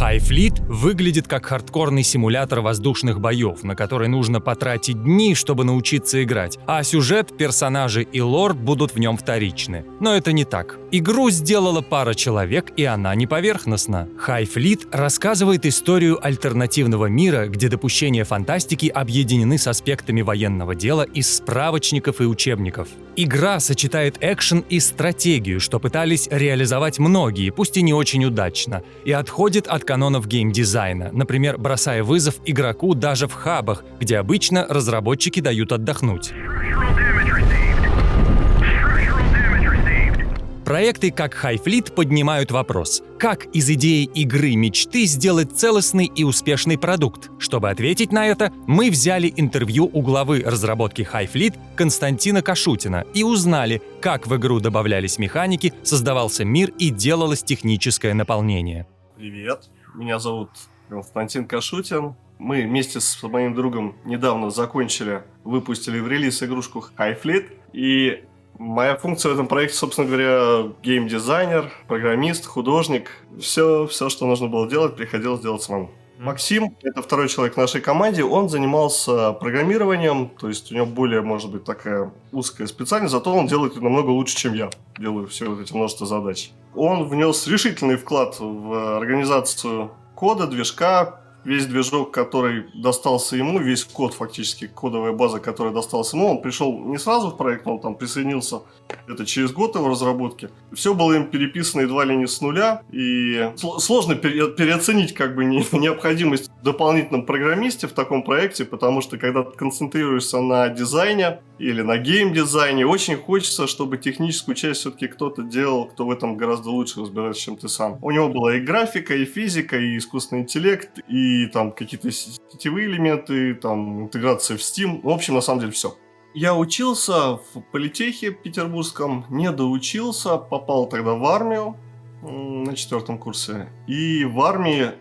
High Fleet выглядит как хардкорный симулятор воздушных боев, на который нужно потратить дни, чтобы научиться играть, а сюжет, персонажи и лор будут в нем вторичны. Но это не так. Игру сделала пара человек, и она не поверхностна. High Fleet рассказывает историю альтернативного мира, где допущения фантастики объединены с аспектами военного дела из справочников и учебников. Игра сочетает экшен и стратегию, что пытались реализовать многие, пусть и не очень удачно, и отходит от канонов геймдизайна, например, бросая вызов игроку даже в хабах, где обычно разработчики дают отдохнуть. Проекты как High Fleet поднимают вопрос, как из идеи игры мечты сделать целостный и успешный продукт. Чтобы ответить на это, мы взяли интервью у главы разработки High Fleet Константина Кашутина и узнали, как в игру добавлялись механики, создавался мир и делалось техническое наполнение. Привет, меня зовут Константин Кашутин. Мы вместе с моим другом недавно выпустили в релиз игрушку High Fleet, и моя функция в этом проекте, собственно говоря, геймдизайнер, программист, художник. Все, что нужно было делать, приходилось делать самому. Максим, это второй человек в нашей команде, он занимался программированием, то есть у него более, может быть, такая узкая специальность, зато он делает это намного лучше, чем я делаю все вот эти множество задач. Он внес решительный вклад в организацию кода, движка. Весь движок, который достался ему, весь код фактически, кодовая база, которая досталась ему, он пришел не сразу в проект, он там присоединился где-то через год его разработки. Все было им переписано едва ли не с нуля, и сложно переоценить как бы необходимость в дополнительном программисте в таком проекте, потому что когда ты концентрируешься на дизайне или на геймдизайне, очень хочется, чтобы техническую часть все-таки кто-то делал, кто в этом гораздо лучше разбирается, чем ты сам. У него была и графика, и физика, и искусственный интеллект, и там какие-то сетевые элементы, там интеграция в Steam. В общем, на самом деле все. Я учился в политехе петербургском, не доучился, попал тогда в армию на 4 курсе. И в армии,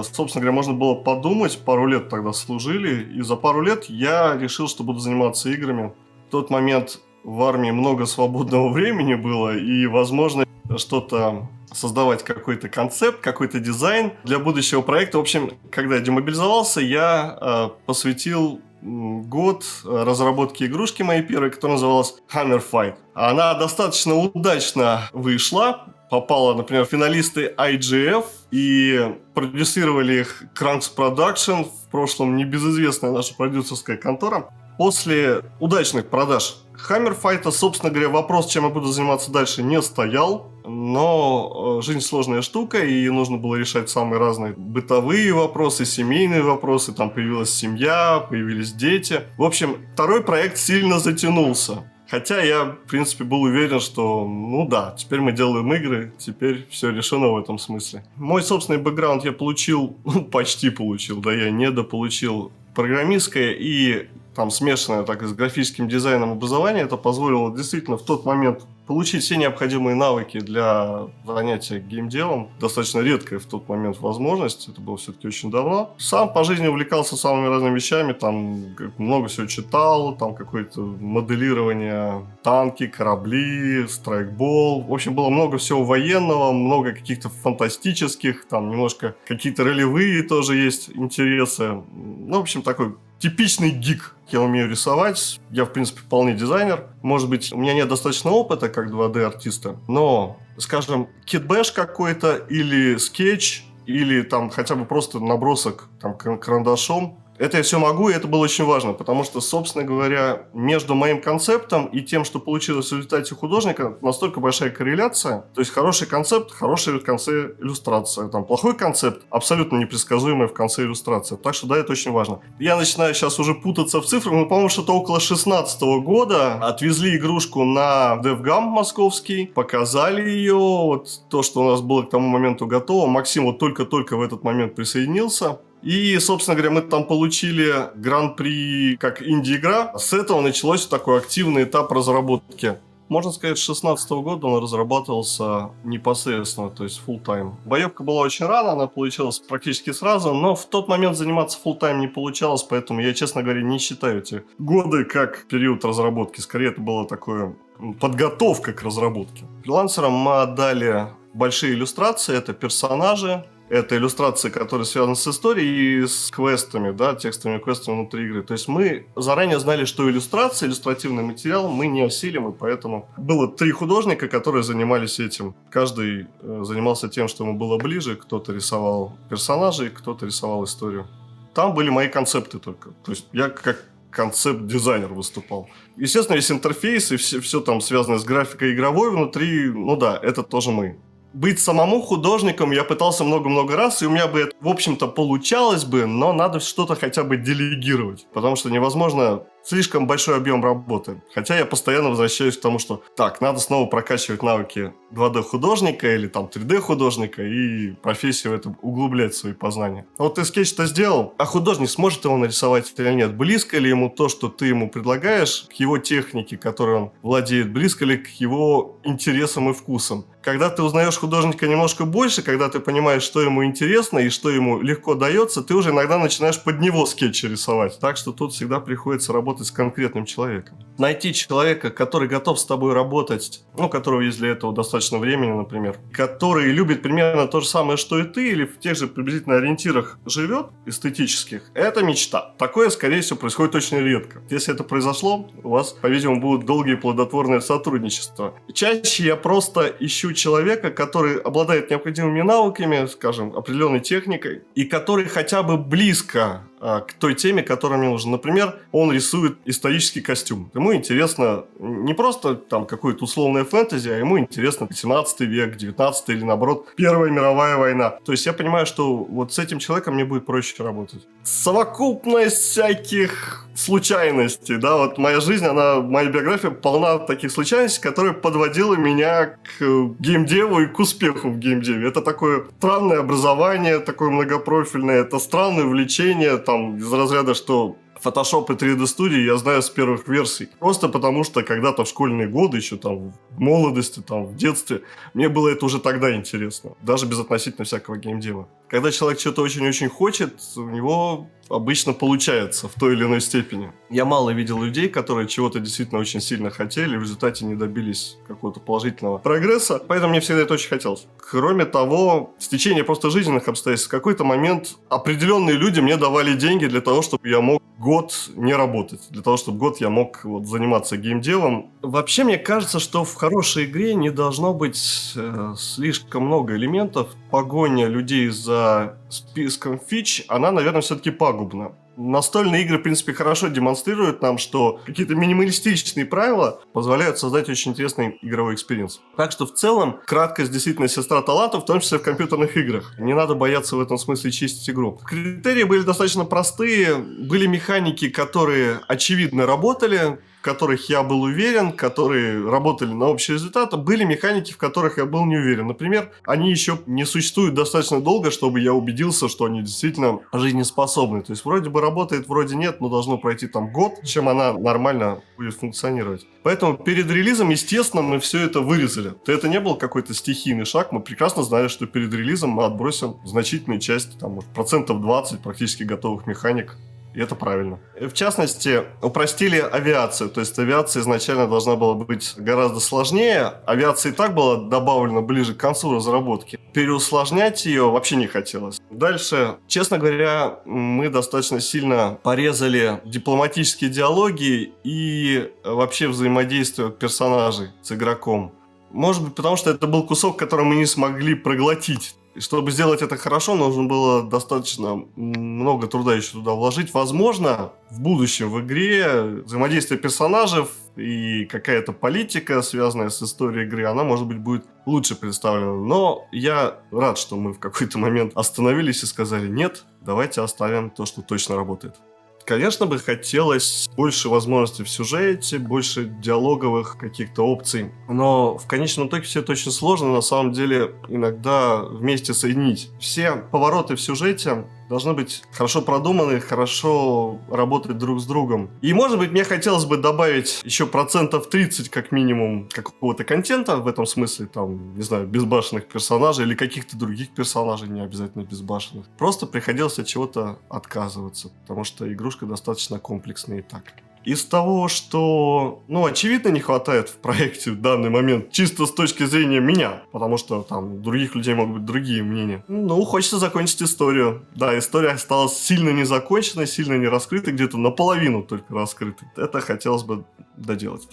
собственно говоря, можно было подумать, пару лет тогда служили, и за пару лет я решил, что буду заниматься играми. В тот момент в армии много свободного времени было, и, возможно, что-то создавать, какой-то концепт, какой-то дизайн для будущего проекта. В общем, когда я демобилизовался, я посвятил год разработке игрушки моей первой, которая называлась Hammer Fight. Она достаточно удачно вышла. Попала, например, в финалисты IGF, и продюсировали их Cranks Production, в прошлом небезызвестная наша продюсерская контора. После удачных продаж Hammer Fight, собственно говоря, вопрос, чем я буду заниматься дальше, не стоял. Но жизнь сложная штука, и нужно было решать самые разные бытовые вопросы, семейные вопросы. Там появилась семья, появились дети. В общем, второй проект сильно затянулся. Хотя я, в принципе, был уверен, что, ну да, теперь мы делаем игры, теперь все решено в этом смысле. Мой собственный бэкграунд я получил, почти получил, да, я недополучил программистское и там смешанное так и с графическим дизайном образование. Это позволило действительно в тот момент получить все необходимые навыки для занятия геймделом. Достаточно редкая в тот момент возможность. Это было все-таки очень давно. Сам по жизни увлекался самыми разными вещами. Там много всего читал. Там какое-то моделирование, танки, корабли, страйкбол. В общем, было много всего военного, много каких-то фантастических. Там немножко какие-то ролевые тоже есть интересы. Ну, в общем, такой типичный гик. Я умею рисовать, я, в принципе, вполне дизайнер. Может быть, у меня нет достаточно опыта как 2D-артиста, но, скажем, китбэш какой-то или скетч, или там хотя бы просто набросок там, карандашом, это я все могу, и это было очень важно, потому что, собственно говоря, между моим концептом и тем, что получилось в результате художника, настолько большая корреляция. То есть хороший концепт, хорошая в конце иллюстрация. Там плохой концепт, абсолютно непредсказуемая в конце иллюстрация. Так что да, это очень важно. Я начинаю сейчас уже путаться в цифрах, но, по-моему, что-то около 2016 года отвезли игрушку на DevGam московский, показали ее, вот то, что у нас было к тому моменту готово. Максим вот только-только в этот момент присоединился. И, собственно говоря, мы там получили гран-при как инди-игра. С этого началось такой активный этап разработки. Можно сказать, с 2016 года он разрабатывался непосредственно, то есть full-time. Боевка была очень рано, она получилась практически сразу, но в тот момент заниматься full-time не получалось, поэтому я, честно говоря, не считаю эти годы как период разработки. Скорее, это была такая подготовка к разработке. Фрилансерам мы отдали большие иллюстрации, это персонажи, это иллюстрации, которые связаны с историей и с квестами, да, текстовыми квестами внутри игры. То есть мы заранее знали, что иллюстрация, иллюстративный материал мы не осилим, и поэтому было 3 художника, которые занимались этим. Каждый занимался тем, что ему было ближе. Кто-то рисовал персонажей, кто-то рисовал историю. Там были мои концепты только. То есть я как концепт-дизайнер выступал. Естественно, весь интерфейс и все там связанное с графикой игровой внутри, ну да, это тоже мы. Быть самому художником я пытался много-много раз, и у меня бы это, в общем-то, получалось бы, но надо что-то хотя бы делегировать, потому что невозможно слишком большой объем работы. Хотя я постоянно возвращаюсь к тому, что так, надо снова прокачивать навыки 2D-художника или там 3D-художника и профессию в этом углублять свои познания. Вот ты скетч-то сделал, а художник сможет его нарисовать или нет? Близко ли ему то, что ты ему предлагаешь, к его технике, которой он владеет, близко ли к его интересам и вкусам? Когда ты узнаешь художника немножко больше, когда ты понимаешь, что ему интересно и что ему легко дается, ты уже иногда начинаешь под него скетчи рисовать. Так что тут всегда приходится работать с конкретным человеком. Найти человека, который готов с тобой работать, ну, у которого есть для этого достаточно времени, например, который любит примерно то же самое, что и ты, или в тех же приблизительно ориентирах живет, эстетических, это мечта. Такое, скорее всего, происходит очень редко. Если это произошло, у вас, по-видимому, будут долгие плодотворные сотрудничества. Чаще я просто ищу человека, который обладает необходимыми навыками, скажем, определенной техникой, и который хотя бы близко к той теме, которая мне нужна. Например, он рисует исторический костюм. Ему интересно не просто там какое-то условное фэнтези, а ему интересно 17 век, 19 или наоборот Первая мировая война. То есть я понимаю, что вот с этим человеком мне будет проще работать. Совокупность всяких случайностей, да, вот моя жизнь, моя биография полна таких случайностей, которые подводила меня к геймдеву и к успеху в геймдеве. Это такое странное образование, такое многопрофильное, это странное увлечение, там, из разряда, что Photoshop и 3D студии я знаю с первых версий. Просто потому, что когда-то в школьные годы, еще там в молодости, там в детстве, мне было это уже тогда интересно. Даже безотносительно всякого геймдева. Когда человек что-то очень-очень хочет, у него обычно получается в той или иной степени. Я мало видел людей, которые чего-то действительно очень сильно хотели, в результате не добились какого-то положительного прогресса, поэтому мне всегда это очень хотелось. Кроме того, с течением просто жизненных обстоятельств, в какой-то момент определенные люди мне давали деньги для того, чтобы я мог год не работать, для того, чтобы год я мог заниматься геймдевом. Вообще, мне кажется, что в хорошей игре не должно быть слишком много элементов. Погоня людей за списком фич, она, наверное, все-таки пагубна. Настольные игры, в принципе, хорошо демонстрируют нам, что какие-то минималистичные правила позволяют создать очень интересный игровой экспириенс. Так что, в целом, краткость действительно сестра талантов, в том числе в компьютерных играх. Не надо бояться в этом смысле чистить игру. Критерии были достаточно простые. Были механики, которые очевидно работали, в которых я был уверен, которые работали на общий результат, были механики, в которых я был не уверен. Например, они еще не существуют достаточно долго, чтобы я убедился, что они действительно жизнеспособны. То есть вроде бы работает, вроде нет, но должно пройти там год, чем она нормально будет функционировать. Поэтому перед релизом, естественно, мы все это вырезали. Это не был какой-то стихийный шаг. Мы прекрасно знали, что перед релизом мы отбросим значительную часть, там, 20% практически готовых механик. И это правильно. В частности, упростили авиацию. То есть авиация изначально должна была быть гораздо сложнее. Авиация и так была добавлена ближе к концу разработки. Переусложнять ее вообще не хотелось. Дальше, честно говоря, мы достаточно сильно порезали дипломатические диалоги и вообще взаимодействие персонажей с игроком. Может быть, потому что это был кусок, который мы не смогли проглотить. И чтобы сделать это хорошо, нужно было достаточно много труда еще туда вложить. Возможно, в будущем в игре взаимодействие персонажей и какая-то политика, связанная с историей игры, она, может быть, будет лучше представлена. Но я рад, что мы в какой-то момент остановились и сказали: нет, давайте оставим то, что точно работает. Конечно бы хотелось больше возможностей в сюжете, больше диалоговых каких-то опций. Но в конечном итоге все это очень сложно, на самом деле, иногда вместе соединить. Все повороты в сюжете должны быть хорошо продуманы, хорошо работать друг с другом. И, может быть, мне хотелось бы добавить еще 30% как минимум какого-то контента в этом смысле, там, не знаю, безбашенных персонажей или каких-то других персонажей, не обязательно безбашенных. Просто приходилось от чего-то отказываться, потому что игрушка достаточно комплексная и так. Из того, что, очевидно, не хватает в проекте в данный момент, чисто с точки зрения меня, потому что там у других людей могут быть другие мнения. Хочется закончить историю. Да, история осталась сильно не законченной, сильно не раскрытой, где-то наполовину только раскрытой. Это хотелось бы доделать.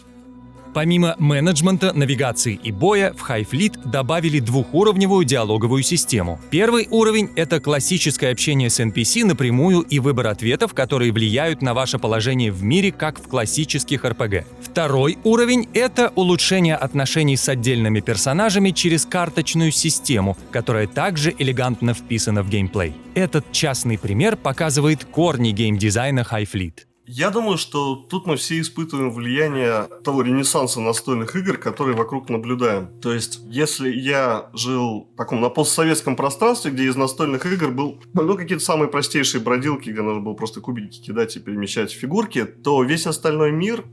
Помимо менеджмента, навигации и боя, в Hive Fleet добавили двухуровневую диалоговую систему. Первый уровень — это классическое общение с NPC напрямую и выбор ответов, которые влияют на ваше положение в мире, как в классических RPG. Второй уровень — это улучшение отношений с отдельными персонажами через карточную систему, которая также элегантно вписана в геймплей. Этот частный пример показывает корни геймдизайна Hive Fleet. Я думаю, что тут мы все испытываем влияние того ренессанса настольных игр, который вокруг наблюдаем. То есть, если я жил в таком на постсоветском пространстве, где из настольных игр был, какие-то самые простейшие бродилки, где нужно было просто кубики кидать и перемещать фигурки, то весь остальной мир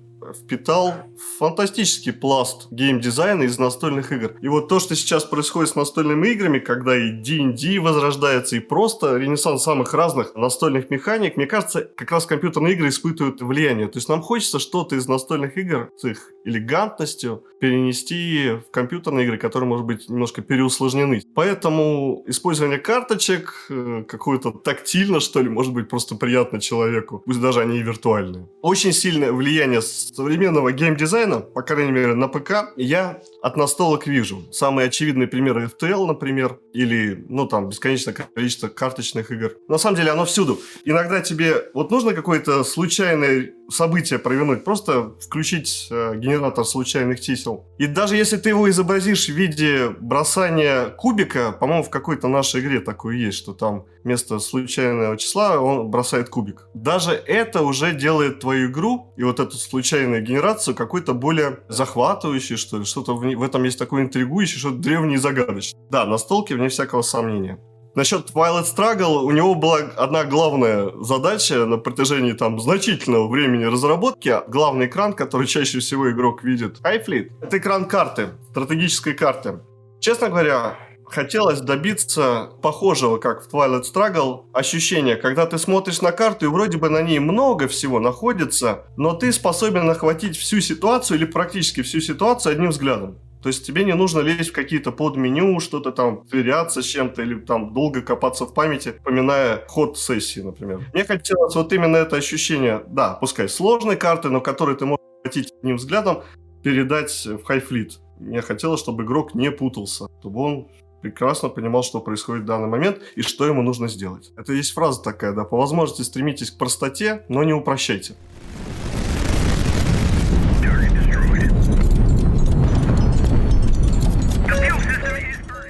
впитал фантастический пласт геймдизайна из настольных игр. И вот то, что сейчас происходит с настольными играми, когда и D&D возрождается, и просто ренессанс самых разных настольных механик, мне кажется, как раз компьютерные игры испытывают влияние. То есть нам хочется что-то из настольных игр с их элегантностью перенести в компьютерные игры, которые, может быть, немножко переусложнены. Поэтому использование карточек какое-то тактильно, что ли, может быть, просто приятно человеку, пусть даже они и виртуальные. Очень сильное влияние современного геймдизайна, по крайней мере на ПК, я от настолок вижу. Самые очевидные примеры FTL, например, или, бесконечное количество карточных игр. На самом деле оно всюду. Иногда тебе нужно какое-то случайное событие провернуть, просто включить генератор случайных чисел. И даже если ты его изобразишь в виде бросания кубика, по-моему, в какой-то нашей игре такое есть, что там вместо случайного числа он бросает кубик. Даже это уже делает твою игру и вот эту случайную генерацию какой-то более захватывающей, что ли. Что-то в этом есть такое интригующее, что-то древнее и загадочное. Да, настолки, вне всякого сомнения. Насчет Twilight Struggle у него была одна главная задача на протяжении значительного времени разработки. Главный экран, который чаще всего игрок видит, Hive Fleet, это экран карты, стратегической карты. Честно говоря, хотелось добиться похожего, как в Twilight Struggle, ощущения, когда ты смотришь на карту и вроде бы на ней много всего находится, но ты способен охватить всю ситуацию или практически всю ситуацию одним взглядом. То есть тебе не нужно лезть в какие-то подменю, что-то там сверяться с чем-то или там долго копаться в памяти, поминая ход сессии, например. Мне хотелось именно это ощущение, да, пускай сложной карты, но которые ты можешь охватить одним взглядом, передать в Hive Fleet. Мне хотелось, чтобы игрок не путался, чтобы он прекрасно понимал, что происходит в данный момент и что ему нужно сделать. Это есть фраза такая, да, по возможности стремитесь к простоте, но не упрощайте.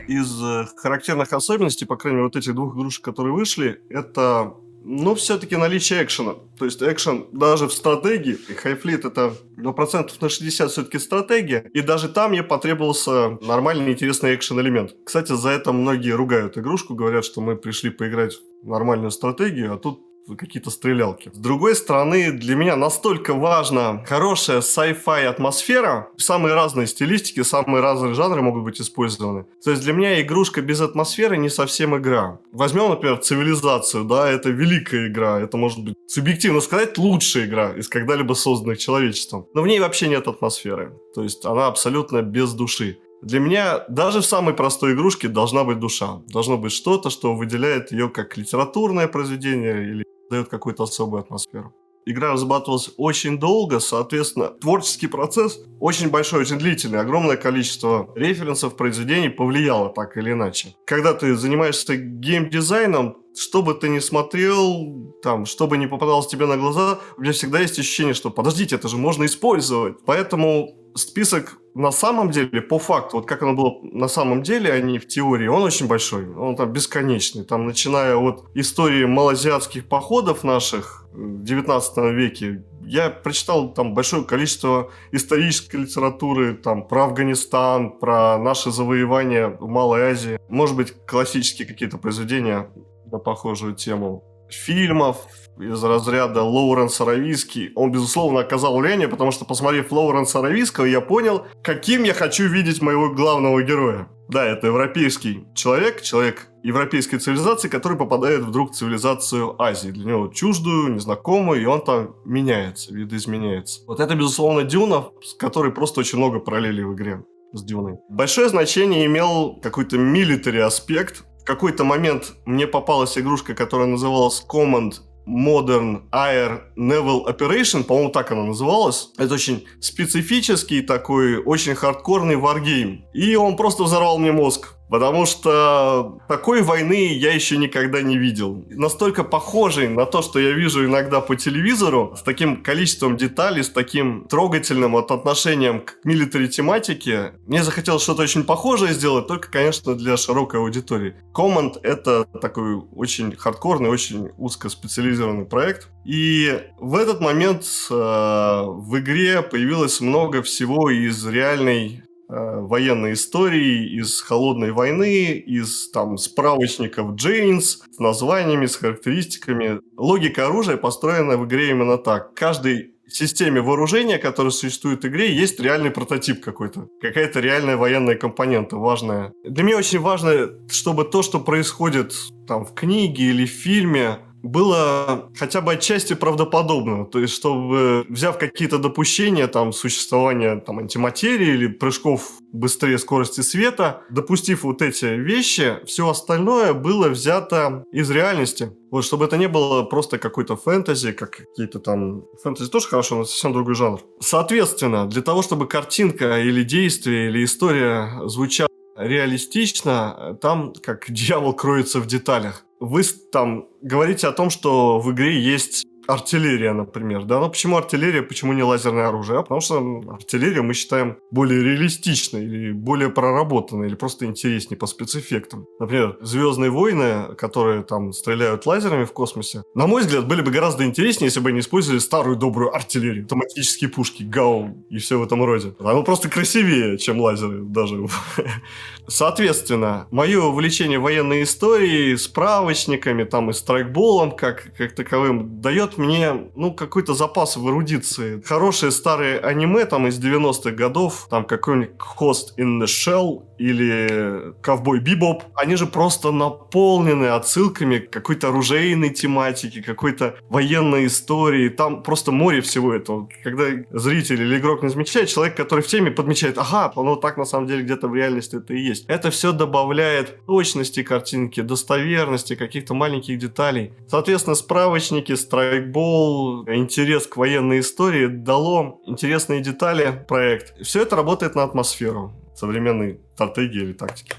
Из характерных особенностей, по крайней мере, этих двух игрушек, которые вышли, это, все-таки наличие экшена. То есть экшен даже в стратегии, и Hive Fleet это процентов на 60 все-таки стратегия, и даже там мне потребовался нормальный интересный экшен-элемент. Кстати, за это многие ругают игрушку, говорят, что мы пришли поиграть в нормальную стратегию, а тут какие-то стрелялки. С другой стороны, для меня настолько важна хорошая sci-fi атмосфера, самые разные стилистики, самые разные жанры могут быть использованы. То есть для меня игрушка без атмосферы не совсем игра. Возьмем, например, Цивилизацию, да, это великая игра, это может быть, субъективно сказать, лучшая игра из когда-либо созданных человечеством. Но в ней вообще нет атмосферы, то есть она абсолютно без души. Для меня даже в самой простой игрушке должна быть душа. Должно быть что-то, что выделяет ее как литературное произведение или дает какую-то особую атмосферу. Игра разрабатывалась очень долго, соответственно, творческий процесс очень большой, очень длительный. Огромное количество референсов, произведений повлияло так или иначе. Когда ты занимаешься геймдизайном, что бы ты ни смотрел, что бы ни попадалось тебе на глаза, у меня всегда есть ощущение, что подождите, это же можно использовать. Поэтому список на самом деле, по факту, как оно было на самом деле, а не в теории, он очень большой, он там бесконечный. Там, начиная от истории малоазиатских походов наших в 19 веке, я прочитал там большое количество исторической литературы про Афганистан, про наши завоевания в Малой Азии. Может быть, классические какие-то произведения на похожую тему. Фильмов из разряда Лоуренса Аравийский. Он, безусловно, оказал влияние, потому что, посмотрев Лоуренса Аравийского, я понял, каким я хочу видеть моего главного героя. Да, это европейский человек европейской цивилизации, который попадает вдруг в цивилизацию Азии. Для него чуждую, незнакомую, и он там меняется, видоизменяется. Вот это, безусловно, Дюна, с которой просто очень много параллелей в игре с Дюной. Большое значение имел какой-то милитари аспект. В какой-то момент мне попалась игрушка, которая называлась Command Modern Air Naval Operation, по-моему, так она называлась. Это очень специфический такой, очень хардкорный варгейм. И он просто взорвал мне мозг. Потому что такой войны я еще никогда не видел. Настолько похожий на то, что я вижу иногда по телевизору, с таким количеством деталей, с таким трогательным отношением к милитари тематике. Мне захотелось что-то очень похожее сделать, только, конечно, для широкой аудитории. Command — это такой очень хардкорный, очень узкоспециализированный проект. И в этот момент в игре появилось много всего из реальной военной истории, из холодной войны, из там справочников Джейнс с названиями, с характеристиками. Логика оружия построена в игре именно так. В каждой системе вооружения, которая существует в игре, есть реальный прототип какой-то. Какая-то реальная военная компонента важная. Для меня очень важно, чтобы то, что происходит там в книге или в фильме, было хотя бы отчасти правдоподобно. То есть, чтобы, взяв какие-то допущения, там, существования там, антиматерии или прыжков быстрее скорости света, допустив вот эти вещи, все остальное было взято из реальности. Вот, чтобы это не было просто какой-то фэнтези, как какие-то там... Фэнтези тоже хорошо, но совсем другой жанр. Соответственно, для того, чтобы картинка или действие, или история звучала реалистично, там как дьявол кроется в деталях. Вы там говорите о том, что в игре есть артиллерия, например, да? Но почему артиллерия, почему не лазерное оружие? Потому что артиллерию мы считаем более реалистичной или более проработанной, или просто интереснее по спецэффектам. Например, «Звездные войны», которые там стреляют лазерами в космосе, на мой взгляд, были бы гораздо интереснее, если бы они использовали старую добрую артиллерию, автоматические пушки, ГАУ и все в этом роде. Оно просто красивее, чем лазеры даже. Соответственно, мое увлечение военной историей, справочниками, там и страйкболом как таковым дает мне, какой-то запас в эрудиции. Хорошие старые аниме там из 90-х годов, там какой-нибудь Ghost in the Shell или Ковбой Бибоп, они же просто наполнены отсылками к какой-то оружейной тематике, какой-то военной истории. Там просто море всего этого. Когда зритель или игрок не замечает, человек, который в теме, подмечает, ага, так на самом деле где-то в реальности это и есть. Это все добавляет точности картинки, достоверности, каких-то маленьких деталей. Соответственно, справочники, страйкбол, интерес к военной истории дало интересные детали в проект. Все это работает на атмосферу современной стратегии или тактики.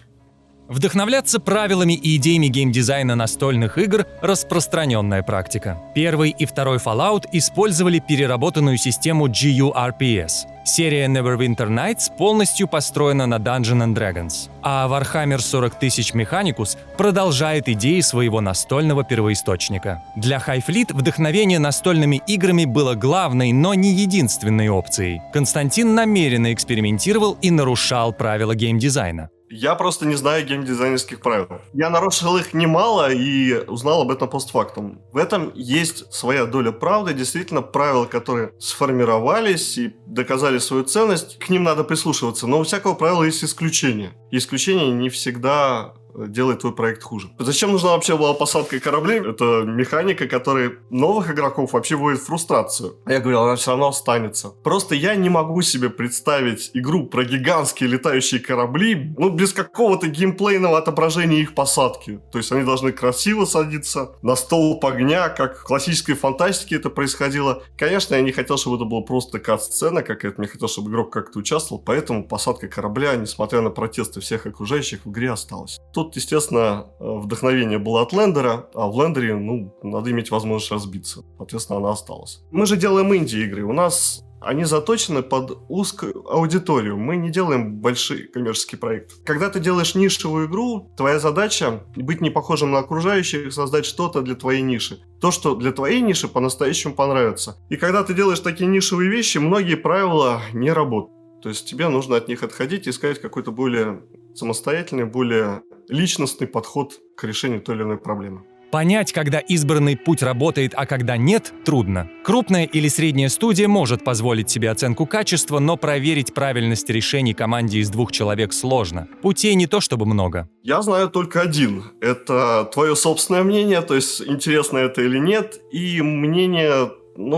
Вдохновляться правилами и идеями геймдизайна настольных игр – распространенная практика. Первый и второй Fallout использовали переработанную систему GURPS. Серия Neverwinter Nights полностью построена на Dungeons & Dragons, а Warhammer 40 000 Mechanicus продолжает идеи своего настольного первоисточника. Для High Fleet вдохновение настольными играми было главной, но не единственной опцией. Константин намеренно экспериментировал и нарушал правила геймдизайна. Я просто не знаю геймдизайнерских правил. Я нарушил их немало и узнал об этом постфактум. В этом есть своя доля правды. Действительно, правила, которые сформировались и доказали свою ценность, к ним надо прислушиваться. Но у всякого правила есть исключения. И исключения не всегда делает твой проект хуже. Зачем нужна вообще была посадка кораблей? Это механика, которая новых игроков вообще вводит в фрустрацию. Я говорил, она все равно останется. Просто я не могу себе представить игру про гигантские летающие корабли, без какого-то геймплейного отображения их посадки. То есть они должны красиво садиться на столб огня, как в классической фантастике это происходило. Конечно, я не хотел, чтобы это была просто кат-сцена какая-то. Мне хотелось, чтобы игрок как-то участвовал. Поэтому посадка корабля, несмотря на протесты всех окружающих, в игре осталась. Тут, естественно, вдохновение было от Лендера, а в Лендере, надо иметь возможность разбиться. Соответственно, она осталась. Мы же делаем инди-игры. У нас они заточены под узкую аудиторию. Мы не делаем большие коммерческие проекты. Когда ты делаешь нишевую игру, твоя задача быть не похожим на окружающих, создать что-то для твоей ниши. То, что для твоей ниши по-настоящему понравится. И когда ты делаешь такие нишевые вещи, многие правила не работают. То есть тебе нужно от них отходить и искать какой-то более самостоятельный, более личностный подход к решению той или иной проблемы. Понять, когда избранный путь работает, а когда нет, трудно. Крупная или средняя студия может позволить себе оценку качества, но проверить правильность решений команде из 2 человек сложно. Путей не то чтобы много. Я знаю только один. Это твое собственное мнение, то есть интересно это или нет, и мнение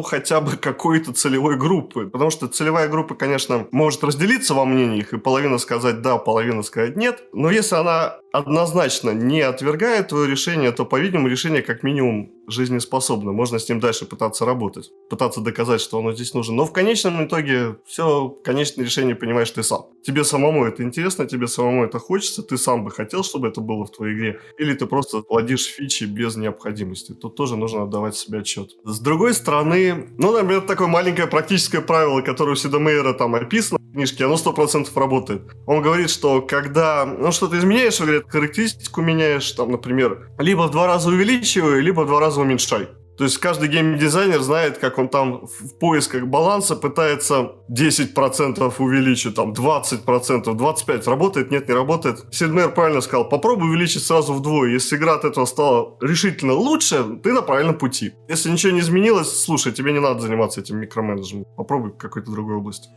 хотя бы какой-то целевой группы. Потому что целевая группа, конечно, может разделиться во мнениях, и половина сказать «да», половина сказать «нет». Но если она однозначно не отвергает твое решение, то, по-видимому, решение как минимум жизнеспособно. Можно с ним дальше пытаться работать, пытаться доказать, что оно здесь нужно. Но в конечном итоге все, конечное решение понимаешь ты сам. Тебе самому это интересно, тебе самому это хочется, ты сам бы хотел, чтобы это было в твоей игре, или ты просто плодишь фичи без необходимости. Тут тоже нужно отдавать себе отчет. С другой стороны, например, такое маленькое практическое правило, которое у Сида Мейера там описано в книжке, оно 100% работает. Он говорит, что когда что-то изменяешь в игре, характеристику меняешь, там, например, либо в 2 раза увеличивай, либо в 2 раза уменьшай. То есть каждый геймдизайнер знает, как он там в поисках баланса пытается 10% увеличить, там 20%, 25%. Работает, нет, не работает. Сид Мейер правильно сказал, попробуй увеличить сразу вдвое. Если игра от этого стала решительно лучше, ты на правильном пути. Если ничего не изменилось, слушай, тебе не надо заниматься этим микроменеджментом. Попробуй в какой-то другой области.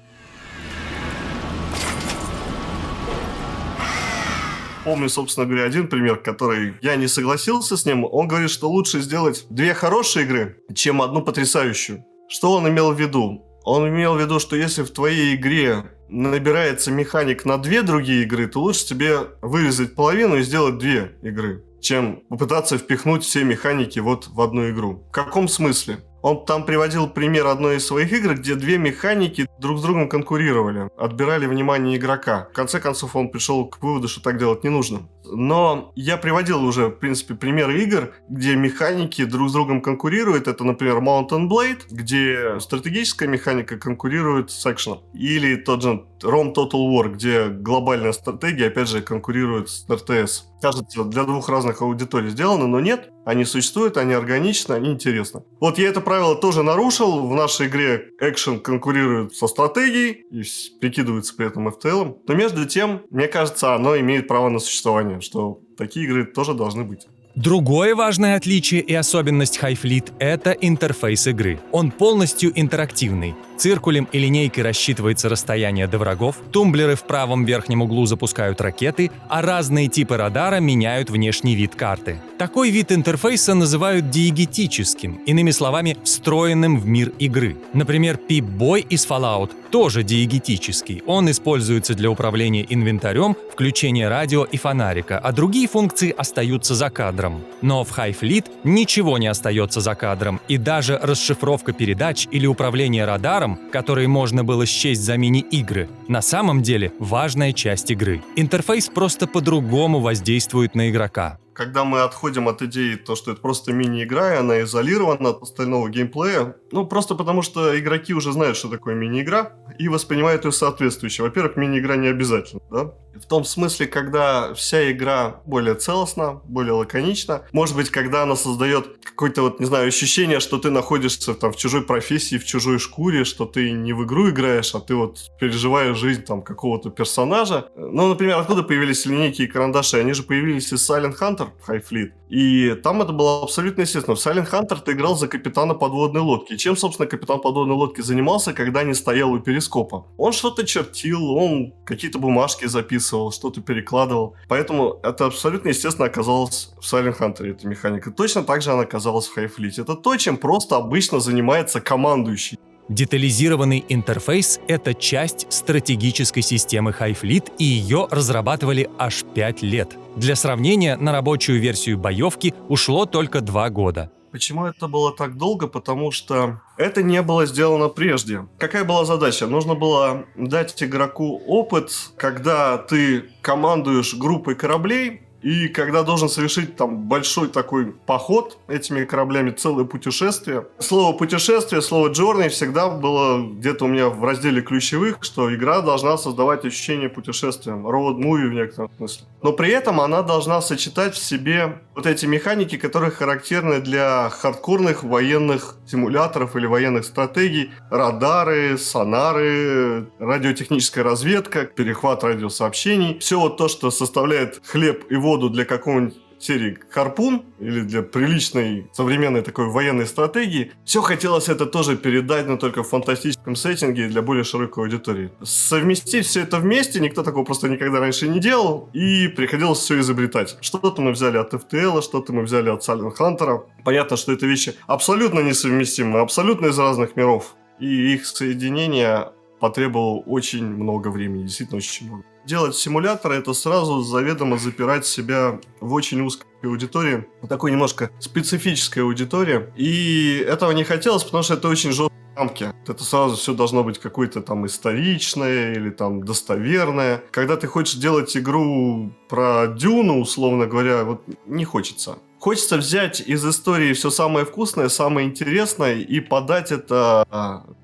Помню, собственно говоря, один пример, который я не согласился с ним. Он говорит, что лучше сделать 2 хорошие игры, чем 1 потрясающую. Что он имел в виду? Он имел в виду, что если в твоей игре набирается механик на 2 другие игры, то лучше тебе вырезать половину и сделать 2 игры, чем попытаться впихнуть все механики в одну игру. В каком смысле? Он там приводил пример одной из своих игр, где 2 механики друг с другом конкурировали, отбирали внимание игрока. В конце концов, он пришел к выводу, что так делать не нужно. Но я приводил уже, в принципе, примеры игр, где механики друг с другом конкурируют. Это, например, Mountain Blade, где стратегическая механика конкурирует с экшеном. Или тот же Rome Total War, где глобальная стратегия, опять же, конкурирует с РТС. Кажется, для 2 разных аудиторий сделано, но нет. Они существуют, они органичны, они интересны. Вот я это правило тоже нарушил. В нашей игре экшен конкурирует со стратегией и прикидывается при этом FTL. Но между тем, мне кажется, оно имеет право на существование, что такие игры тоже должны быть. Другое важное отличие и особенность Highfleet – это интерфейс игры. Он полностью интерактивный. Циркулем и линейкой рассчитывается расстояние до врагов, тумблеры в правом верхнем углу запускают ракеты, а разные типы радара меняют внешний вид карты. Такой вид интерфейса называют диегетическим, иными словами, встроенным в мир игры. Например, Pip-Boy из Fallout тоже диегетический. Он используется для управления инвентарем, включения радио и фонарика, а другие функции остаются за кадром. Но в Highfleet ничего не остается за кадром, и даже расшифровка передач или управление радаром, которые можно было счесть за мини-игры, на самом деле важная часть игры. Интерфейс просто по-другому воздействует на игрока. Когда мы отходим от идеи, что это просто мини-игра, и она изолирована от остального геймплея, просто потому что игроки уже знают, что такое мини-игра, и воспринимают ее соответствующе. Во-первых, мини-игра не обязательно, да? В том смысле, когда вся игра более целостна, более лаконична, может быть, когда она создает какое-то, ощущение, что ты находишься в чужой профессии, в чужой шкуре, что ты не в игру играешь, а ты переживаешь жизнь какого-то персонажа. Например, откуда появились линейки и карандаши? Они же появились из Silent Hunter, Highfleet. И там это было абсолютно естественно. В Silent Hunter ты играл за капитана подводной лодки. И чем, собственно, капитан подводной лодки занимался, когда не стоял у перископа? Он что-то чертил, он какие-то бумажки записывал, что-то перекладывал. Поэтому это абсолютно естественно оказалось в Silent Hunter, эта механика. Точно так же она оказалась в Highfleet. Это то, чем просто обычно занимается командующий. Детализированный интерфейс – это часть стратегической системы Highfleet, и ее разрабатывали аж 5 лет. Для сравнения, на рабочую версию боевки ушло только 2 года. Почему это было так долго? Потому что это не было сделано прежде. Какая была задача? Нужно было дать игроку опыт, когда ты командуешь группой кораблей, и когда должен совершить большой такой поход этими кораблями, целое путешествие. Слово «путешествие», слово «journey» всегда было где-то у меня в разделе ключевых, что игра должна создавать ощущение путешествия, road movie в некотором смысле. Но при этом она должна сочетать в себе эти механики, которые характерны для хардкорных военных симуляторов или военных стратегий. Радары, сонары, радиотехническая разведка, перехват радиосообщений. Все то, что составляет хлеб и воду для какого-нибудь серии «Харпун» или для приличной современной такой военной стратегии. Все хотелось это тоже передать, но только в фантастическом сеттинге для более широкой аудитории. Совместить все это вместе никто такого просто никогда раньше не делал, и приходилось все изобретать. Что-то мы взяли от FTL, что-то мы взяли от Silent Hunter. Понятно, что это вещи абсолютно несовместимы, абсолютно из разных миров, и их соединение потребовало очень много времени, действительно очень много. Делать симулятор — это сразу заведомо запирать себя в очень узкой аудитории, такой немножко специфической аудитории, и этого не хотелось, потому что это очень жесткие рамки. Это сразу все должно быть какое-то там историчное или там достоверное. Когда ты хочешь делать игру про Дюну, условно говоря, вот не хочется. Хочется взять из истории все самое вкусное, самое интересное и подать это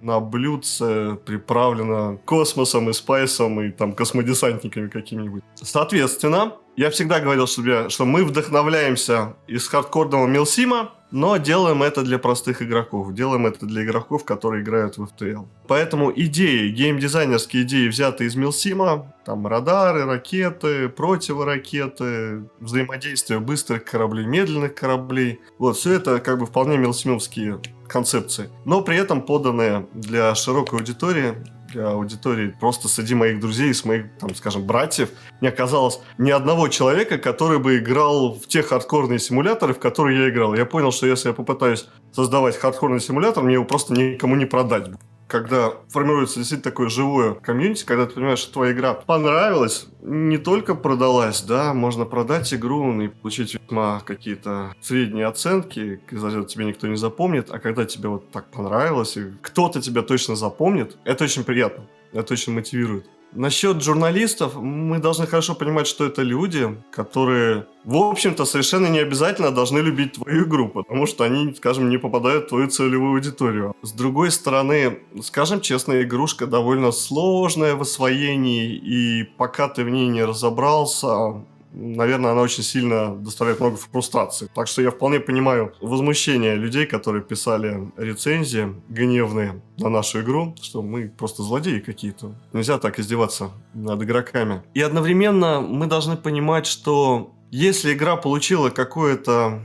на блюдце, приправлено космосом и спайсом и там космодесантниками какими-нибудь. Соответственно, я всегда говорил себе, что мы вдохновляемся из хардкорного милсима, но делаем это для простых игроков. Делаем это для игроков, которые играют в FTL. Поэтому идеи, геймдизайнерские идеи, взяты из милсима, там радары, ракеты, противоракеты, взаимодействие быстрых кораблей, медленных кораблей. Вот, все это как бы вполне милсимовские концепции. Но при этом поданные для широкой аудитории, для аудитории просто среди моих друзей, с моих, там, скажем, братьев, не оказалось ни одного человека, который бы играл в те хардкорные симуляторы, в которые я играл. Я понял, что если я попытаюсь создавать хардкорный симулятор, мне его просто никому не продать. Когда формируется действительно такое живое комьюнити, когда ты понимаешь, что твоя игра понравилась, не только продалась, да, можно продать игру и получить весьма какие-то средние оценки, за это тебе никто не запомнит, а когда тебе вот так понравилось, и кто-то тебя точно запомнит, это очень приятно, это очень мотивирует. Насчет журналистов, мы должны хорошо понимать, что это люди, которые, в общем-то, совершенно не обязательно должны любить твою игру, потому что они, скажем, не попадают в твою целевую аудиторию. С другой стороны, скажем честно, игрушка довольно сложная в освоении, и пока ты в ней не разобрался, наверное, она очень сильно доставляет много фрустрации. Так что я вполне понимаю возмущение людей, которые писали рецензии гневные на нашу игру, что мы просто злодеи какие-то. Нельзя так издеваться над игроками. И одновременно мы должны понимать, что если игра получила какое-то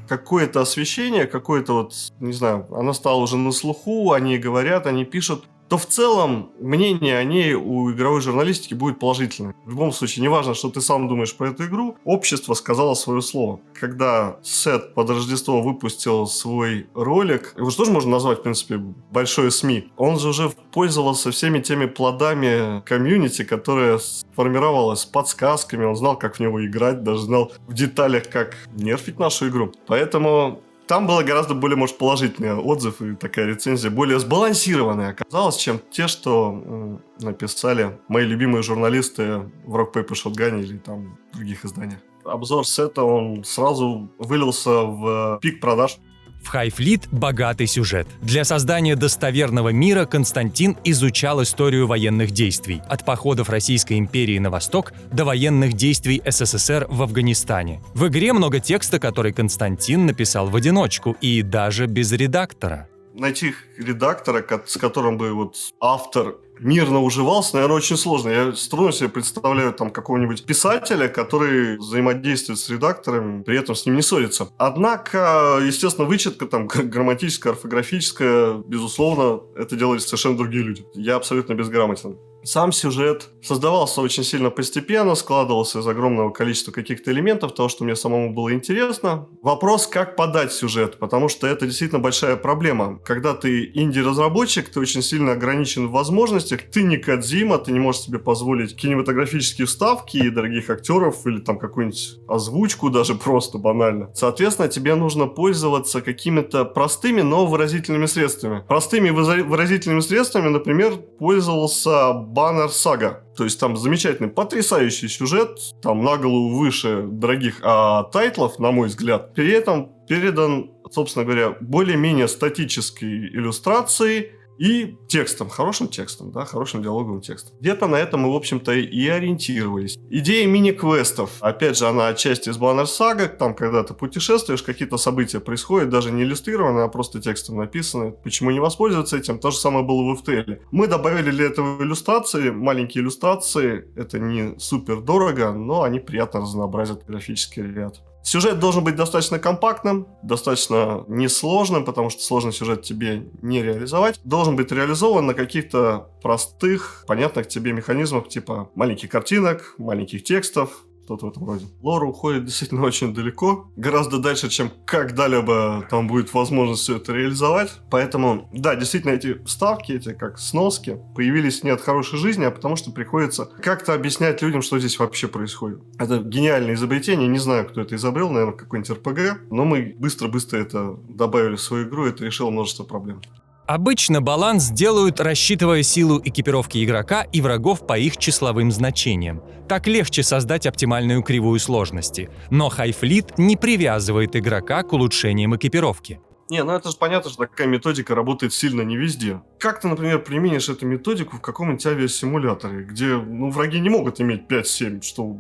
освещение, какое-то вот, не знаю, она стала уже на слуху, они говорят, они пишут, то в целом мнение о ней у игровой журналистики будет положительное. В любом случае, неважно, что ты сам думаешь про эту игру, общество сказало свое слово. Когда Сет под Рождество выпустил свой ролик, его же тоже можно назвать, в принципе, большой СМИ, он же уже пользовался всеми теми плодами комьюнити, которое сформировалось с подсказками, он знал, как в него играть, даже знал в деталях, как нерфить нашу игру. Поэтому там было гораздо более, может, положительный отзыв и такая рецензия, более сбалансированная оказалась, чем те, что написали мои любимые журналисты в Rock Paper Shotgun или там в других изданиях. Обзор Сета, он сразу вылился в пик продаж. В High Fleet богатый сюжет. Для создания достоверного мира Константин изучал историю военных действий, от походов Российской империи на восток до военных действий СССР в Афганистане. В игре много текста, который Константин написал в одиночку и даже без редактора. Найти редактора, с которым бы вот автор мирно уживался, наверное, очень сложно. Я с трудом себе представляю там какого-нибудь писателя, который взаимодействует с редактором, при этом с ним не ссорится. Однако, естественно, вычетка там грамматическая, орфографическая, безусловно, это делали совершенно другие люди. Я абсолютно безграмотен. Сам сюжет создавался очень сильно постепенно, складывался из огромного количества каких-то элементов, того, что мне самому было интересно. Вопрос, как подать сюжет, потому что это действительно большая проблема. Когда ты инди-разработчик, ты очень сильно ограничен в возможностях, ты не Кодзима, ты не можешь себе позволить кинематографические вставки и дорогих актеров, или там какую-нибудь озвучку даже просто банально. Соответственно, тебе нужно пользоваться какими-то простыми, но выразительными средствами. Простыми выразительными средствами, например, пользовался Banner Saga. То есть там замечательный, потрясающий сюжет, там на голову выше дорогих тайтлов, на мой взгляд. При этом передан, собственно говоря, более-менее статической иллюстрацией и текстом, хорошим текстом, да, хорошим диалоговым текстом. Где-то на этом мы, в общем-то, и ориентировались. Идея мини-квестов, опять же, она отчасти из Banner Saga, там, когда ты путешествуешь, какие-то события происходят, даже не иллюстрированы, а просто текстом написаны. Почему не воспользоваться этим? То же самое было в FTL. Мы добавили для этого иллюстрации, маленькие иллюстрации, это не супер дорого, но они приятно разнообразят графический ряд. Сюжет должен быть достаточно компактным, достаточно несложным, потому что сложный сюжет тебе не реализовать. Должен быть реализован на каких-то простых, понятных тебе механизмах, типа маленьких картинок, маленьких текстов, что-то в этом роде. Лор уходит действительно очень далеко, гораздо дальше, чем когда-либо там будет возможность все это реализовать. Поэтому, да, действительно, эти вставки, эти как сноски, появились не от хорошей жизни, а потому что приходится как-то объяснять людям, что здесь вообще происходит. Это гениальное изобретение, не знаю, кто это изобрел, наверное, какой-нибудь РПГ, но мы быстро-быстро это добавили в свою игру, и это решило множество проблем. Обычно баланс делают, рассчитывая силу экипировки игрока и врагов по их числовым значениям. Так легче создать оптимальную кривую сложности. Но Highfleet не привязывает игрока к улучшениям экипировки. Не, ну это же понятно, что такая методика работает сильно не везде. Как ты, например, применишь эту методику в каком-нибудь авиасимуляторе, где враги не могут иметь 5-7, что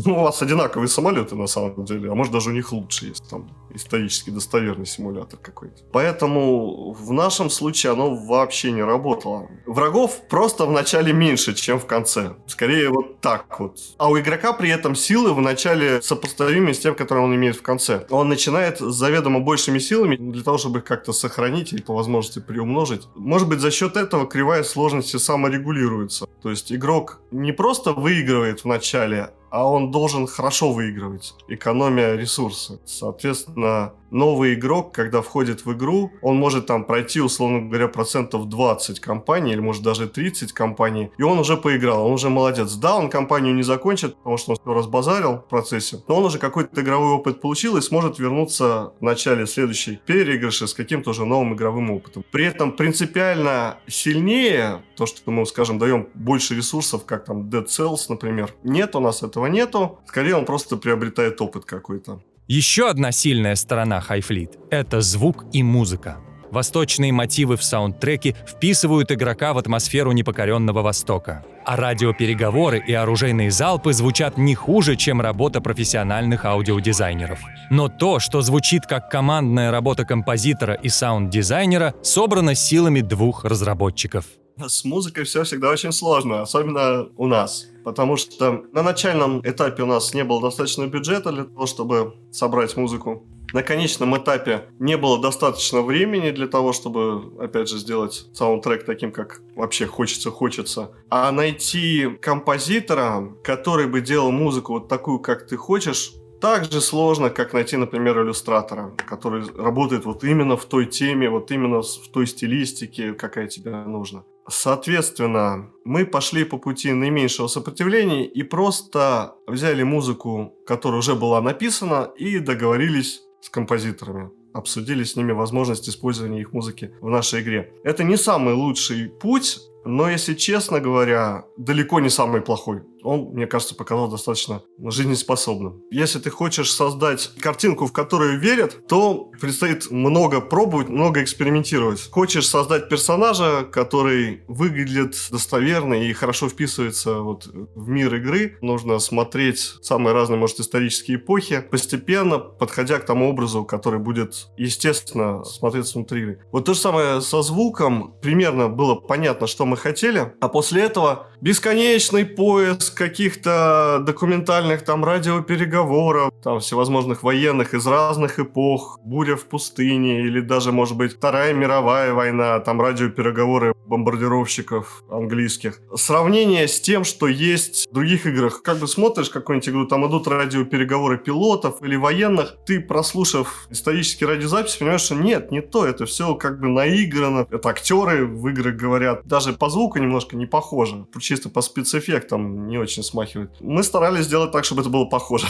у вас одинаковые самолеты на самом деле, а может даже у них лучше есть там исторически достоверный симулятор какой-то. Поэтому в нашем случае оно вообще не работало. Врагов просто в начале меньше, чем в конце. Скорее вот так вот. А у игрока при этом силы в начале сопоставимы с тем, которые он имеет в конце. Он начинает с заведомо большими силами для того, чтобы их как-то сохранить и по возможности приумножить. Может быть, за счет этого кривая сложности саморегулируется. То есть игрок не просто выигрывает в начале, а он должен хорошо выигрывать, экономия ресурсы. Соответственно, новый игрок, когда входит в игру, он может там пройти, условно говоря, 20% кампании, или может даже 30 кампаний, и он уже поиграл, он уже молодец. Да, он кампанию не закончит, потому что он все разбазарил в процессе, но он уже какой-то игровой опыт получил и сможет вернуться в начале следующей переигрыши с каким-то уже новым игровым опытом. При этом принципиально сильнее, то, что мы, скажем, даем больше ресурсов, как там Dead Cells, например, нет, у нас этого нету, скорее он просто приобретает опыт какой-то. Еще одна сильная сторона Highfleet — это звук и музыка. Восточные мотивы в саундтреке вписывают игрока в атмосферу непокоренного Востока. А радиопереговоры и оружейные залпы звучат не хуже, чем работа профессиональных аудиодизайнеров. Но то, что звучит как командная работа композитора и саунд-дизайнера, собрано силами двух разработчиков. С музыкой все всегда очень сложно, особенно у нас. Потому что на начальном этапе у нас не было достаточно бюджета для того, чтобы собрать музыку. На конечном этапе не было достаточно времени для того, чтобы, опять же, сделать саундтрек таким, как вообще хочется. А найти композитора, который бы делал музыку вот такую, как ты хочешь, так же сложно, как найти, например, иллюстратора, который работает вот именно в той теме, вот именно в той стилистике, какая тебе нужна. Соответственно, мы пошли по пути наименьшего сопротивления и просто взяли музыку, которая уже была написана, и договорились с композиторами. Обсудили с ними возможность использования их музыки в нашей игре. Это не самый лучший путь, но, если честно говоря, далеко не самый плохой. Он, мне кажется, показал достаточно жизнеспособным. Если ты хочешь создать картинку, в которую верят, то предстоит много пробовать, много экспериментировать. Хочешь создать персонажа, который выглядит достоверно и хорошо вписывается вот в мир игры, нужно смотреть самые разные, может, исторические эпохи, постепенно подходя к тому образу, который будет, естественно, смотреться внутри игры. Вот то же самое со звуком. Примерно было понятно, что мы хотели, а после этого бесконечный поиск каких-то документальных там радиопереговоров, там всевозможных военных из разных эпох, буря в пустыне или даже, может быть, Вторая мировая война, там радиопереговоры бомбардировщиков английских. Сравнение с тем, что есть в других играх. Как бы смотришь какую-нибудь игру, там идут радиопереговоры пилотов или военных, ты, прослушав исторические радиозаписи, понимаешь, что нет, не то, это все как бы наиграно. Это актеры в играх говорят. Даже по звуку немножко не похоже. Чисто по спецэффектам не очень смахивает. Мы старались сделать так, чтобы это было похоже.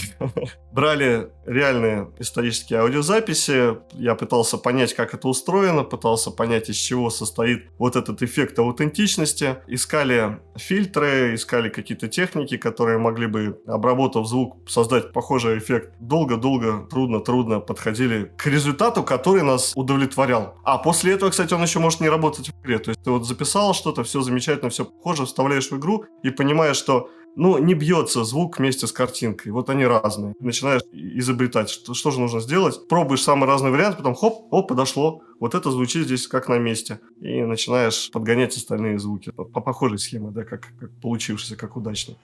Брали реальные исторические аудиозаписи. Я пытался понять, как это устроено, пытался понять, из чего состоит вот этот эффект аутентичности. Искали фильтры, искали какие-то техники, которые могли бы, обработав звук, создать похожий эффект. Долго-долго, трудно подходили к результату, который нас удовлетворял. А после этого, кстати, он еще может не работать в игре. То есть ты вот записал что-то, все замечательно, все похоже, вставляешь в игру и понимаешь, что не бьется звук вместе с картинкой. Вот они разные. Начинаешь изобретать, что же нужно сделать. Пробуешь самый разный вариант, потом хоп, подошло. Вот это звучит здесь как на месте. И начинаешь подгонять остальные звуки. По похожей схеме, да, как получившейся, как удачно.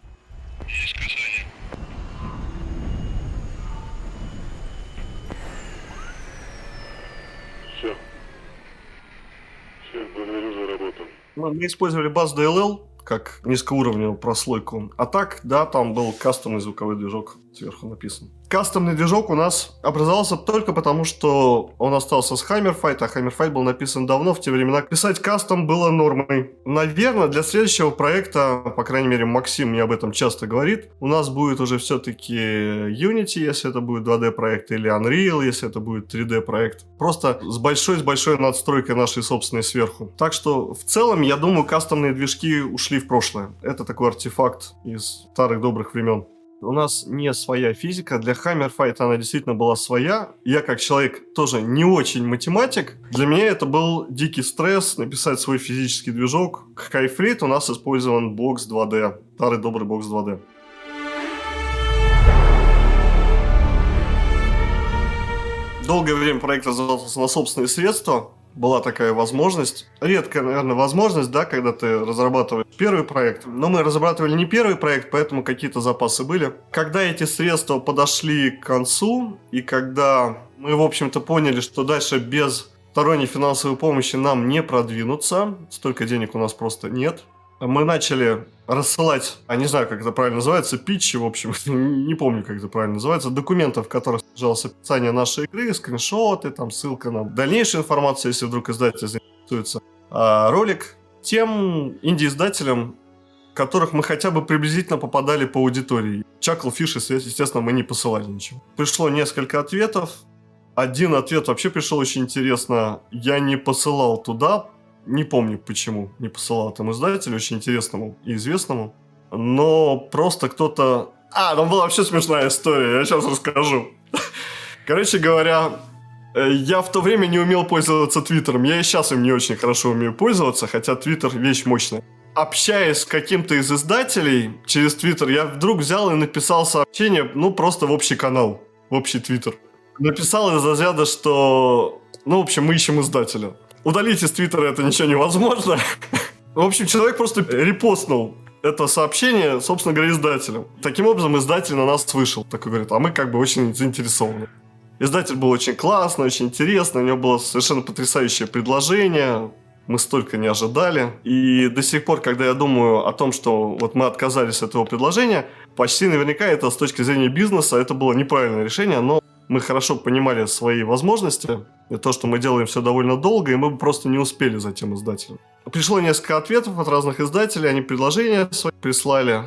Мы использовали баз DLL как низкоуровневую прослойку. А так, да, там был кастомный звуковой движок сверху написан. Кастомный движок у нас образовался только потому, что он остался с Hammerfight, а Hammerfight был написан давно, в те времена. Писать кастом было нормой. Наверное, для следующего проекта, по крайней мере, Максим мне об этом часто говорит, у нас будет уже все-таки Unity, если это будет 2D проект, или Unreal, если это будет 3D проект. Просто с большой надстройкой нашей собственной сверху. Так что, в целом, я думаю, кастомные движки ушли в прошлое. Это такой артефакт из старых добрых времен. У нас не своя физика. Для Hammerfight она действительно была своя. Я, как человек тоже не очень математик, для меня это был дикий стресс написать свой физический движок. К Highfleet у нас использован Box 2D. Старый добрый Box 2D. Долгое время проект развивался на собственные средства. Была такая возможность. Редкая, наверное, возможность, да, когда ты разрабатываешь первый проект. Но мы разрабатывали не первый проект, поэтому какие-то запасы были. Когда эти средства подошли к концу, и когда мы, в общем-то, поняли, что дальше без сторонней финансовой помощи нам не продвинуться, столько денег у нас просто нет, мы начали рассылать, не знаю, как это правильно называется, питчи, в общем, не помню, как это правильно называется, документы, в которых содержалось описание нашей игры, скриншоты, там ссылка на дальнейшую информацию, если вдруг издатель заинтересуется. Ролик тем инди-издателям, которых мы хотя бы приблизительно попадали по аудитории. Chucklefish, естественно, мы не посылали ничего. Пришло несколько ответов. Один ответ вообще пришел очень интересно. Я не посылал туда. Не помню, почему не посылал этому издателю, очень интересному и известному. Но просто кто-то... там была вообще смешная история, я сейчас расскажу. Короче говоря, я в то время не умел пользоваться Твиттером. Я и сейчас им не очень хорошо умею пользоваться, хотя Твиттер вещь мощная. Общаясь с каким-то из издателей через Твиттер, я вдруг взял и написал сообщение, просто в общий канал, в общий Твиттер. Написал из разряда, что... в общем, мы ищем издателя. Удалить из Твиттера это ничего невозможно. В общем, человек просто репостнул это сообщение, собственно говоря, издателям. Таким образом, издатель на нас вышел. Такой говорит, мы как бы очень заинтересованы. Издатель был очень классный, очень интересный. У него было совершенно потрясающее предложение. Мы столько не ожидали. И до сих пор, когда я думаю о том, что вот мы отказались от этого предложения, почти наверняка это с точки зрения бизнеса, это было неправильное решение, но мы хорошо понимали свои возможности, и то, что мы делаем все довольно долго, и мы бы просто не успели за тем издателем. Пришло несколько ответов от разных издателей, они предложения свои прислали.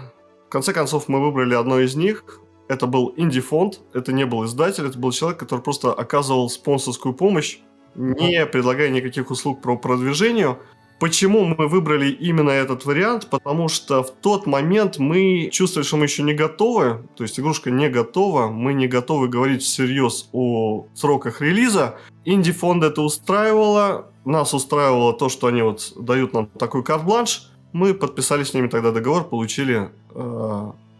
В конце концов, мы выбрали одно из них. Это был инди-фонд, это не был издатель, это был человек, который просто оказывал спонсорскую помощь, не предлагая никаких услуг по продвижению. Почему мы выбрали именно этот вариант? Потому что в тот момент мы чувствовали, что мы еще не готовы, то есть игрушка не готова, мы не готовы говорить всерьез о сроках релиза. Инди-фонд это устраивало, нас устраивало то, что они вот дают нам такой карт-бланш. Мы подписали с ними тогда договор, получили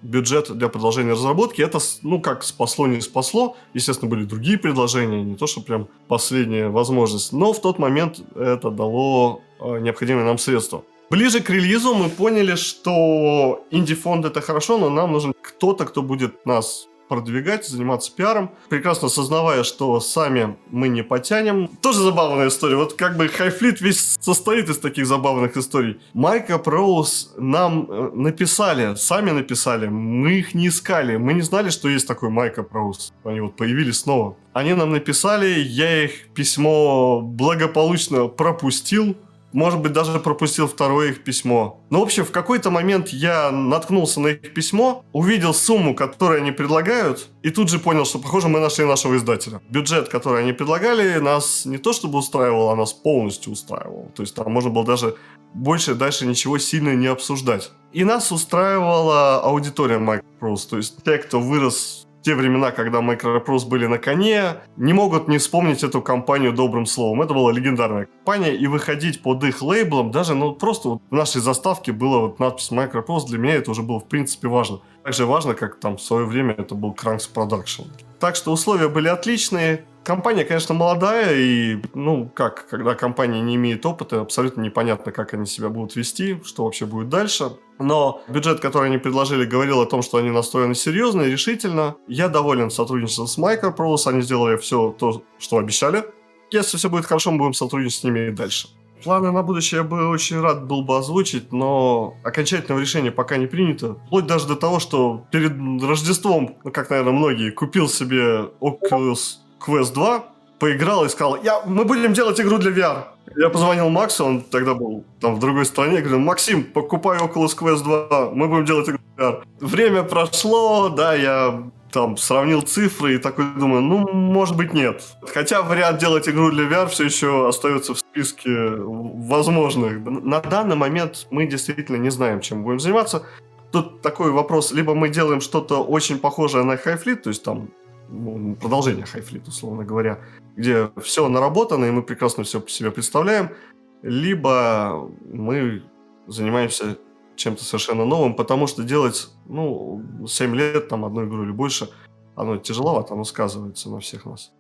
бюджет для продолжения разработки. Это, как спасло, не спасло. Естественно, были другие предложения, не то, что прям последняя возможность. Но в тот момент это дало необходимые нам средства. Ближе к релизу мы поняли, что инди-фонд это хорошо, но нам нужен кто-то, кто будет нас продвигать, заниматься пиаром, прекрасно осознавая, что сами мы не потянем. Тоже забавная история. Вот как бы Highfleet весь состоит из таких забавных историй. Microprose нам сами написали, мы их не искали, мы не знали, что есть такой Microprose. Они вот появились снова. Они нам написали, я их письмо благополучно пропустил. Может быть, даже пропустил второе их письмо. В общем, в какой-то момент я наткнулся на их письмо, увидел сумму, которую они предлагают, и тут же понял, что, похоже, мы нашли нашего издателя. Бюджет, который они предлагали, нас не то чтобы устраивал, а нас полностью устраивал. То есть там можно было даже больше дальше ничего сильно не обсуждать. И нас устраивала аудитория Microprose, то есть те, кто вырос в те времена, когда Microprose были на коне, не могут не вспомнить эту компанию добрым словом. Это была легендарная компания, и выходить под их лейблом, даже просто в нашей заставке была надпись Microprose, для меня это уже было в принципе важно. Так же важно, как там в свое время это был Cranks Production. Так что условия были отличные. Компания, конечно, молодая, и, когда компания не имеет опыта, абсолютно непонятно, как они себя будут вести, что вообще будет дальше. Но бюджет, который они предложили, говорил о том, что они настроены серьезно и решительно. Я доволен сотрудничеством с Microprose, они сделали все то, что обещали. Если все будет хорошо, мы будем сотрудничать с ними и дальше. Планы на будущее я бы очень рад был бы озвучить, но окончательного решения пока не принято. Вплоть даже до того, что перед Рождеством, ну, как, наверное, многие, купил себе Oculus Quest 2, поиграл и сказал, мы будем делать игру для VR. Я позвонил Максу, он тогда был там в другой стране, говорю, Максим, покупай Oculus Quest 2, мы будем делать игру для VR. Время прошло, да, я там сравнил цифры и такой думаю, может быть, нет. Хотя вариант делать игру для VR все еще остается в списке возможных. На данный момент мы действительно не знаем, чем будем заниматься. Тут такой вопрос, либо мы делаем что-то очень похожее на Highfleet, то есть там продолжение Highfleet, условно говоря, где все наработано, и мы прекрасно все себе представляем, либо мы занимаемся чем-то совершенно новым, потому что делать, 7 лет, там, одну игру или больше, оно тяжеловато, оно сказывается на всех нас.